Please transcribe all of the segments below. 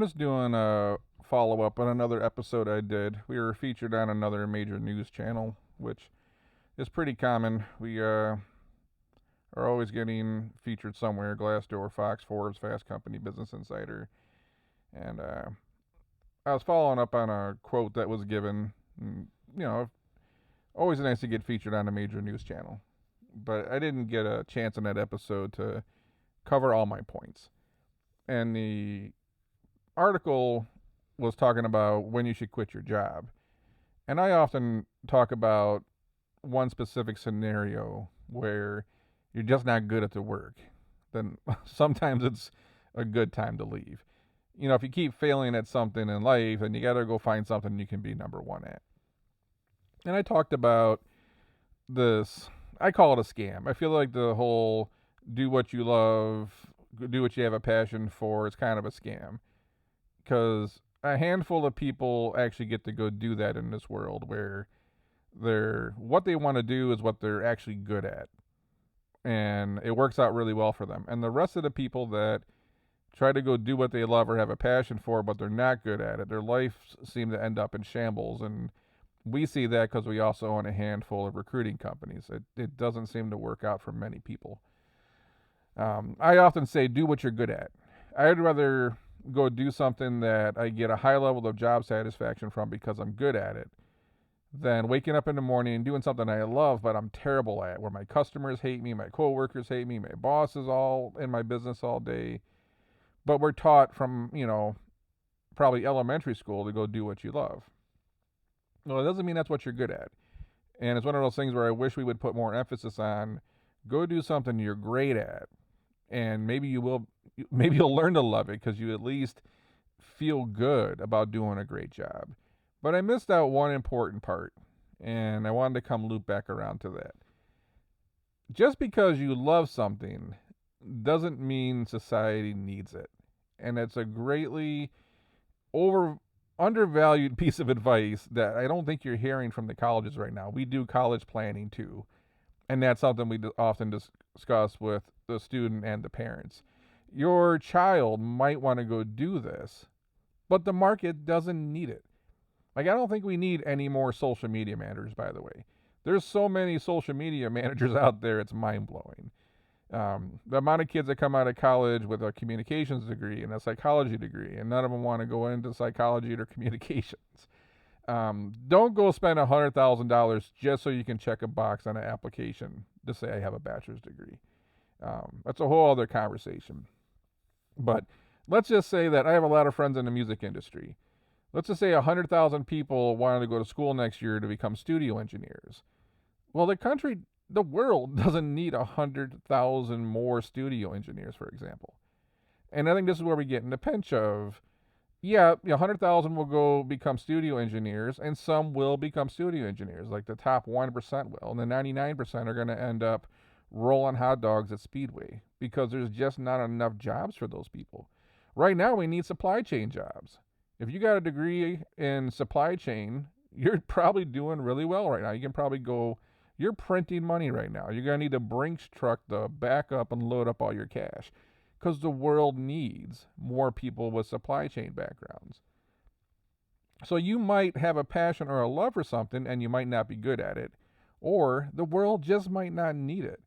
Just doing a follow up on another episode I did. We were featured on another major news channel, which is pretty common. We are always getting featured somewhere: Glassdoor, Fox, Forbes, Fast Company, Business Insider. And I was following up on a quote that was given. You know, always nice to get featured on a major news channel. But I didn't get a chance in that episode to cover all my points. And the article was talking about when you should quit your job. And I often talk about one specific scenario where you're just not good at the work. Then sometimes it's a good time to leave. If you keep failing at something in life, then you got to go find something you can be number one at. And I talked about this, I call it a scam. I feel like the whole do what you love, do what you have a passion for, is kind of a scam because a handful of people actually get to go do that in this world where what they want to do is what they're actually good at, and it works out really well for them. And the rest of the people that try to go do what they love or have a passion for but they're not good at it, their lives seem to end up in shambles. And we see that because we also own a handful of recruiting companies. It doesn't seem to work out for many people. I often say do what you're good at. I'd rather go do something that I get a high level of job satisfaction from because I'm good at it than waking up in the morning and doing something I love but I'm terrible at, where my customers hate me, my coworkers hate me, my boss is all in my business all day. But we're taught from, probably elementary school to go do what you love. Well, it doesn't mean that's what you're good at. And it's one of those things where I wish we would put more emphasis on go do something you're great at. And maybe you'll learn to love it because you at least feel good about doing a great job. But I missed out one important part, and I wanted to come loop back around to that. Just because you love something doesn't mean society needs it. And it's a greatly undervalued piece of advice that I don't think you're hearing from the colleges right now. We do college planning too, and that's something we often discuss with the student and the parents. Your child might want to go do this, but the market doesn't need it. Like, I don't think we need any more social media managers, by the way. There's so many social media managers out there, it's mind blowing. The amount of kids that come out of college with a communications degree and a psychology degree, and none of them want to go into psychology or communications. Don't go spend $100,000 just so you can check a box on an application to say I have a bachelor's degree. That's a whole other conversation. But let's just say that I have a lot of friends in the music industry. Let's just say 100,000 people wanted to go to school next year to become studio engineers. Well, the world doesn't need 100,000 more studio engineers, for example. And I think this is where we get in the pinch of, 100,000 will go become studio engineers, and some will become studio engineers, like the top 1% will, and the 99% are going to end up rolling hot dogs at Speedway because there's just not enough jobs for those people. Right now, we need supply chain jobs. If you got a degree in supply chain, you're probably doing really well right now. You can probably go, you're printing money right now. You're going to need a Brinks truck to back up and load up all your cash because the world needs more people with supply chain backgrounds. So you might have a passion or a love for something and you might not be good at it, or the world just might not need it.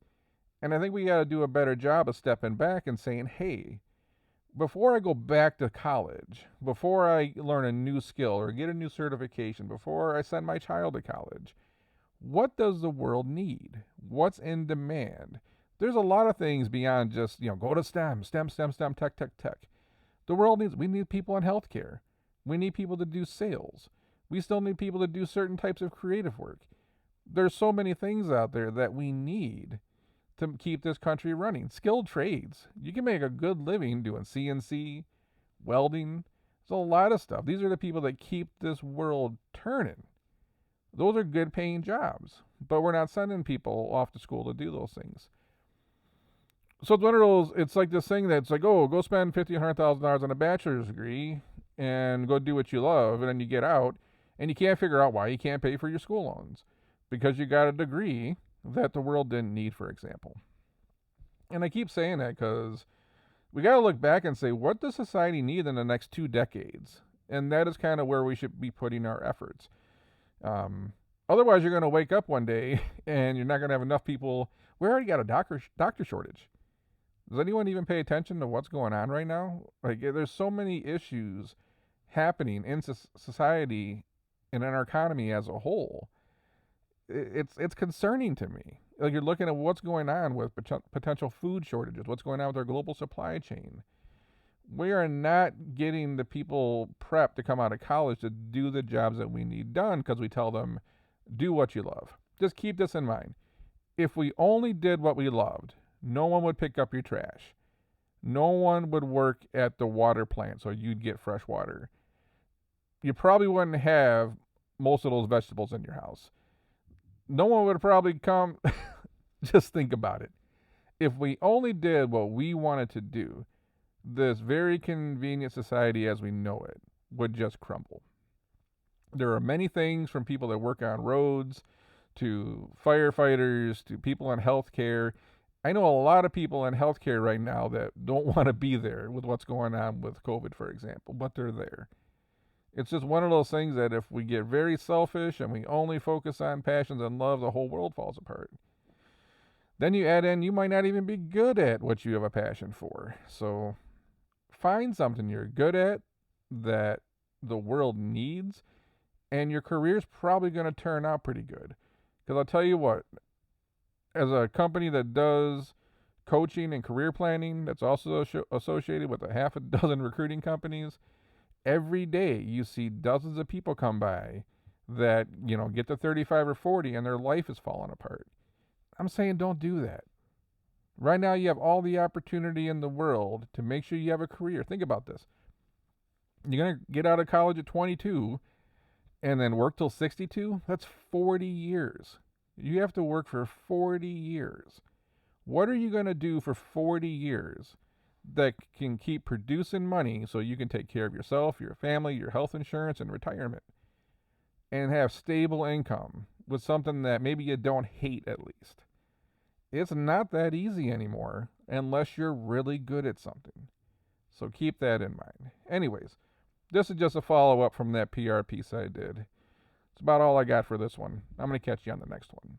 And I think we got to do a better job of stepping back and saying, hey, before I go back to college, before I learn a new skill or get a new certification, before I send my child to college, what does the world need? What's in demand? There's a lot of things beyond just, go to STEM, tech. We need people in healthcare. We need people to do sales. We still need people to do certain types of creative work. There's so many things out there that we need to keep this country running. Skilled trades. You can make a good living doing CNC, welding. There's a lot of stuff. These are the people that keep this world turning. Those are good paying jobs, but we're not sending people off to school to do those things. So it's one of those, it's like this thing that's like, oh, go spend $50,000, $100,000 on a bachelor's degree and go do what you love. And then you get out and you can't figure out why you can't pay for your school loans because you got a degree that the world didn't need, for example. And I keep saying that because We got to look back and say, what does society need in the next 2 decades? And that is kind of where we should be putting our efforts. Otherwise, you're going to wake up one day and you're not going to have enough people. We already got a doctor shortage. Does anyone even pay attention to what's going on right now? Like, there's so many issues happening in society and in our economy as a whole. It's concerning to me. Like, you're looking at what's going on with potential food shortages, what's going on with our global supply chain. We are not getting the people prepped to come out of college to do the jobs that we need done because we tell them, do what you love. Just keep this in mind. If we only did what we loved, no one would pick up your trash. No one would work at the water plant so you'd get fresh water. You probably wouldn't have most of those vegetables in your house. No one would probably come. Just think about it. If we only did what we wanted to do, this very convenient society as we know it would just crumble. There are many things, from people that work on roads to firefighters to people in healthcare. I know a lot of people in healthcare right now that don't want to be there with what's going on with COVID, for example, but they're there. It's just one of those things that if we get very selfish and we only focus on passions and love, the whole world falls apart. Then you add in, you might not even be good at what you have a passion for. So find something you're good at that the world needs, and your career's probably going to turn out pretty good. Because I'll tell you what, as a company that does coaching and career planning, that's also associated with a half a dozen recruiting companies, every day you see dozens of people come by that, get to 35 or 40 and their life is falling apart. I'm saying don't do that. Right now you have all the opportunity in the world to make sure you have a career. Think about this. You're going to get out of college at 22 and then work till 62? That's 40 years. You have to work for 40 years. What are you going to do for 40 years that can keep producing money so you can take care of yourself, your family, your health insurance, and retirement, and have stable income with something that maybe you don't hate at least? It's not that easy anymore unless you're really good at something. So keep that in mind. Anyways, this is just a follow-up from that PR piece I did. It's about all I got for this one. I'm going to catch you on the next one.